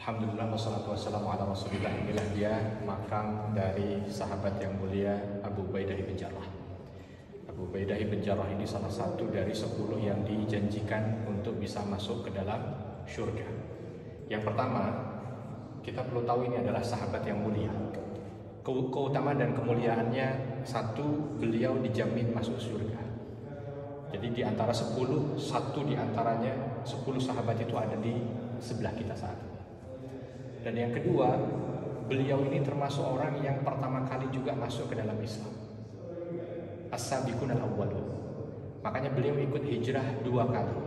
Alhamdulillah wassalatu wassalamu ala rasulillah. Inilah dia makam dari sahabat yang mulia Abu Ubaidah bin Jarrah. Abu Ubaidah bin Jarrah ini salah satu dari 10 yang dijanjikan untuk bisa masuk ke dalam syurga. Yang pertama, kita perlu tahu ini adalah sahabat yang mulia. Keutamaan dan kemuliaannya, satu, beliau dijamin masuk surga. Jadi di antara 10, satu di antaranya 10 sahabat itu ada di sebelah kita saat ini. Dan yang kedua, beliau ini termasuk orang yang pertama kali juga masuk ke dalam Islam. As-sabiqun al-awwalun. Makanya beliau ikut hijrah 2 kali.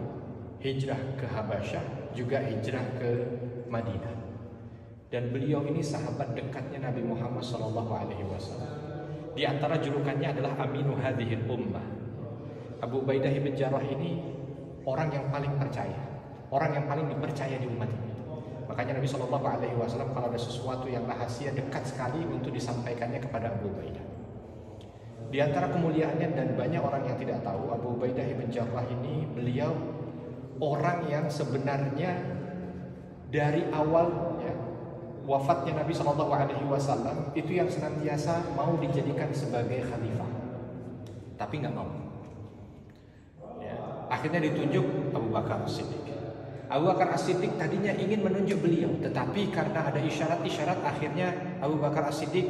Hijrah ke Habasyah, juga hijrah ke Madinah. Dan beliau ini sahabat dekatnya Nabi Muhammad SAW. Di antara julukannya adalah Aminu hadhil ummah. Abu Ubaidah bin Jarrah ini orang yang paling percaya, orang yang paling dipercaya di umat ini. Makanya Nabi SAW kalau ada sesuatu yang rahasia dekat sekali untuk disampaikannya kepada Abu Ubaidah. Di antara kemuliaannya dan banyak orang yang tidak tahu, Abu Ubaidah bin Jarrah ini beliau orang yang sebenarnya dari awal wafatnya Nabi SAW itu yang senantiasa mau dijadikan sebagai khalifah, tapi nggak mau. Akhirnya ditunjuk Abu Bakar As-Siddiq. Abu Bakar As-Siddiq tadinya ingin menunjuk beliau, tetapi karena ada isyarat-isyarat, akhirnya Abu Bakar As-Siddiq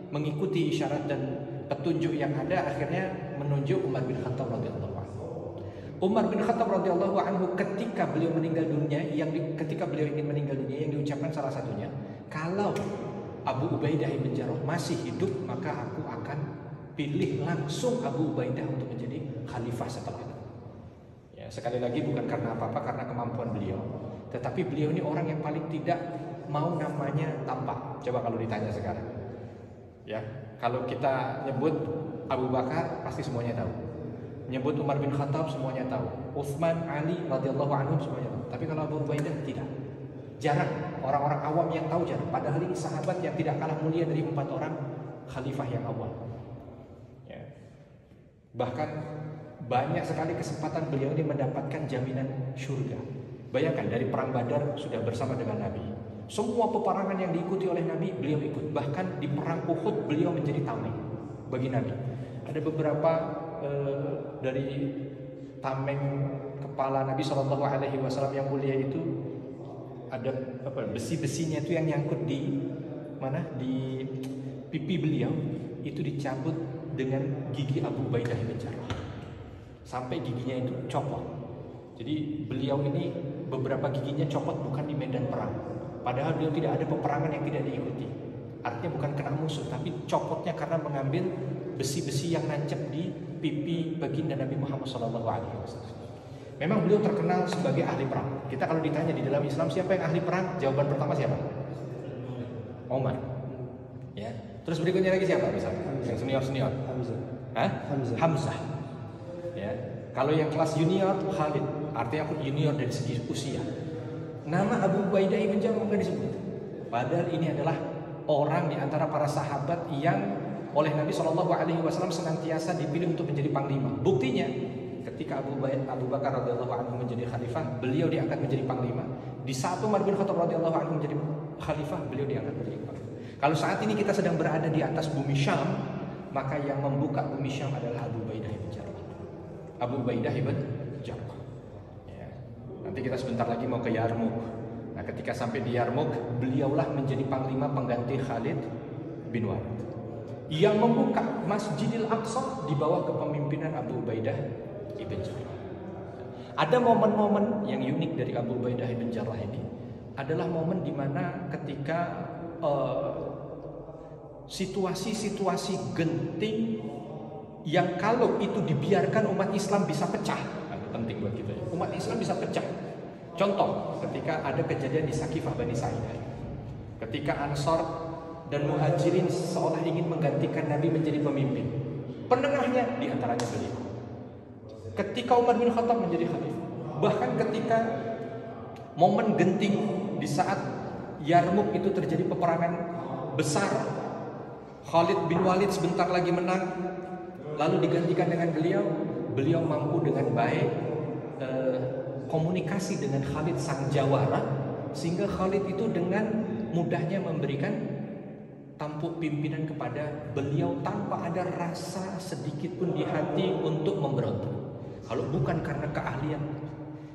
mengikuti isyarat dan petunjuk yang ada, akhirnya menunjuk Umar bin Khattab radhiyallahu anhu. Umar bin Khattab radhiyallahu anhu ketika beliau meninggal dunia, ketika beliau ingin meninggal dunia, yang diucapkan salah satunya, kalau Abu Ubaidah bin Jarrah masih hidup, maka aku akan pilih langsung Abu Ubaidah untuk menjadi khalifah setelahnya. Sekali lagi bukan karena apa-apa, karena kemampuan beliau. Tetapi beliau ini orang yang paling tidak mau namanya tampak. Coba kalau ditanya sekarang, kalau kita nyebut Abu Bakar pasti semuanya tahu. Nyebut Umar bin Khattab semuanya tahu. Utsman, Ali radhiyallahu anhum semuanya tahu. Tapi kalau Abu Ubaidah tidak. Jarang orang-orang awam yang tahu, jarang. Padahal ini sahabat yang tidak kalah mulia dari 4 orang khalifah yang awal. Bahkan banyak sekali kesempatan beliau ini mendapatkan jaminan surga. Bayangkan dari perang Badar sudah bersama dengan Nabi. Semua peperangan yang diikuti oleh Nabi beliau ikut. Bahkan di perang Uhud beliau menjadi tameng bagi Nabi. Ada beberapa dari tameng kepala Nabi SAW yang mulia itu ada besi-besinya itu yang nyangkut di di pipi beliau itu dicabut dengan gigi Abu Ubaidah bin Jarrah. Sampai giginya itu copot. Jadi beliau ini beberapa giginya copot bukan di medan perang. Padahal beliau tidak ada peperangan yang tidak diikuti. Artinya bukan kena musuh, tapi copotnya karena mengambil besi-besi yang nancep di pipi baginda Nabi Muhammad SAW. Memang beliau terkenal sebagai ahli perang. Kita kalau ditanya di dalam Islam siapa yang ahli perang, jawaban pertama siapa? Umar. Terus berikutnya lagi siapa misalnya? Yang senior-senior? Hamzah. Kalau yang kelas junior, Khalid. Artinya aku junior dari segi usia. Nama Abu Ubaidah bin Jarrah nggak disebut. Padahal ini adalah orang di antara para sahabat yang oleh Nabi SAW senantiasa dipilih untuk menjadi panglima. Buktinya, ketika Abu Bakar radhiyallahu anhu menjadi khalifah, beliau diangkat menjadi panglima. Di saat Umar bin Khattab radhiyallahu anhu menjadi khalifah, beliau diangkat menjadi panglima. Kalau saat ini kita sedang berada di atas bumi Syam, maka yang membuka bumi Syam adalah Abu Ubaidah bin Jarrah. Abu Ubaidah bin Jarrah. Nanti kita sebentar lagi mau ke Yarmuk. Nah, ketika sampai di Yarmuk, beliaulah menjadi panglima pengganti Khalid bin Walid yang membuka Masjidil Aqsa di bawah kepemimpinan Abu Ubaidah bin Jarrah. Ada momen-momen yang unik dari Abu Ubaidah bin Jarrah ini adalah momen di mana ketika situasi-situasi genting yang kalau itu dibiarkan umat Islam bisa pecah. Penting buat kita ya. Umat Islam bisa pecah. Contoh, ketika ada kejadian di Saqifah Bani Sa'idah, ketika Ansor dan Muhajirin seolah ingin menggantikan Nabi menjadi pemimpin, penengahnya di antaranya beliau. Ketika Umar bin Khattab menjadi khalifah, bahkan ketika momen genting di saat Yarmuk itu terjadi peperangan besar, Khalid bin Walid sebentar lagi menang, lalu digantikan dengan beliau mampu dengan baik komunikasi dengan Khalid sang jawara sehingga Khalid itu dengan mudahnya memberikan tampuk pimpinan kepada beliau tanpa ada rasa sedikit pun di hati untuk memberontak. Kalau bukan karena keahlian.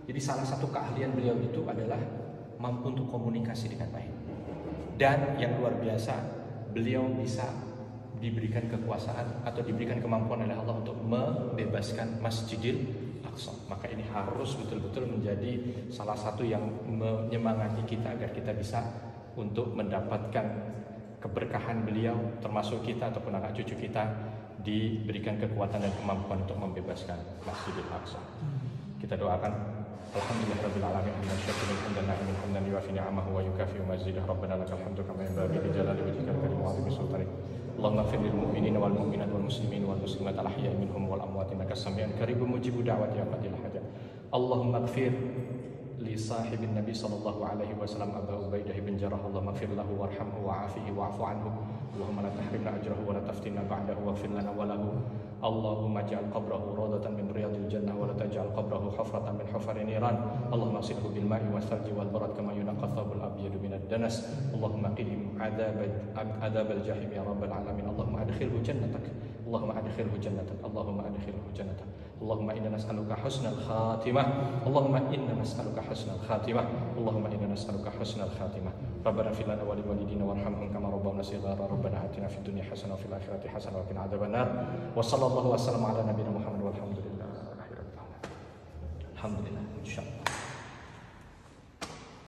Jadi salah satu keahlian beliau itu adalah mampu untuk komunikasi dengan baik. Dan yang luar biasa, beliau bisa diberikan kekuasaan atau diberikan kemampuan oleh Allah untuk membebaskan Masjidil Aqsa. Maka ini harus betul-betul menjadi salah satu yang menyemangati kita agar kita bisa untuk mendapatkan keberkahan beliau, termasuk kita ataupun anak cucu kita diberikan kekuatan dan kemampuan untuk membebaskan Masjidil Aqsa. Kita doakan. Alhamdulillahirabbil alamin hamdan hamdan na'imin hamdan yuwafi ni'amahu wa yukafi mazidah rabbana lakal hamdu kama yanbaghi li jalali wajhikal karim wa 'azimi sultanik. Allahumma ighfir lil mu'minina wal mu'minat wal muslimin wal muslimat al ahya'i minhum wal amwat innaka sami'un qaribun mujibud da'wati ya qadil hajat. Allahumma ighfir li sahibin nabi sallallahu alaihi wasallam Abu Ubaidah bin Jarrah. Allahumma ighfir lahu warhamhu wa'afihi wa'fu anhu. Allahumma la tahrimna ajrahu wa la taftinna ba'dahu waghfir lana wa lahu. Allahumma ij'al qabrahu rawdatan min riyadil jannah wa la taj'al qabrahu hufratan min hufari niran. Allahumma silhu bil ma'i was salji wal barad kama yunqqa thawbul abyad min ad-danas. Allahumma qihim adzabal jahim ya rabbal alamin. Allahumma adkhilhu jannatak. Allahumma adkhilhu jannatak. Allahumma adkhilhu jannatak. Allahumma inna nas'aluka husnal khatimah. Allahumma inna nas'aluka husnal khatimah. Allahumma inna nas'aluka husnal khatimah. Rabbana fil lana wa lil walidina warhamhum kama rabbawna shighara. Rabbana atina fid dunya hasanah wa fil akhirati hasanah wa qina adzabannar. Wa sallallahu wasallam ala nabiyina Muhammad walhamdulillah. Alhamdulillah. Insyaallah.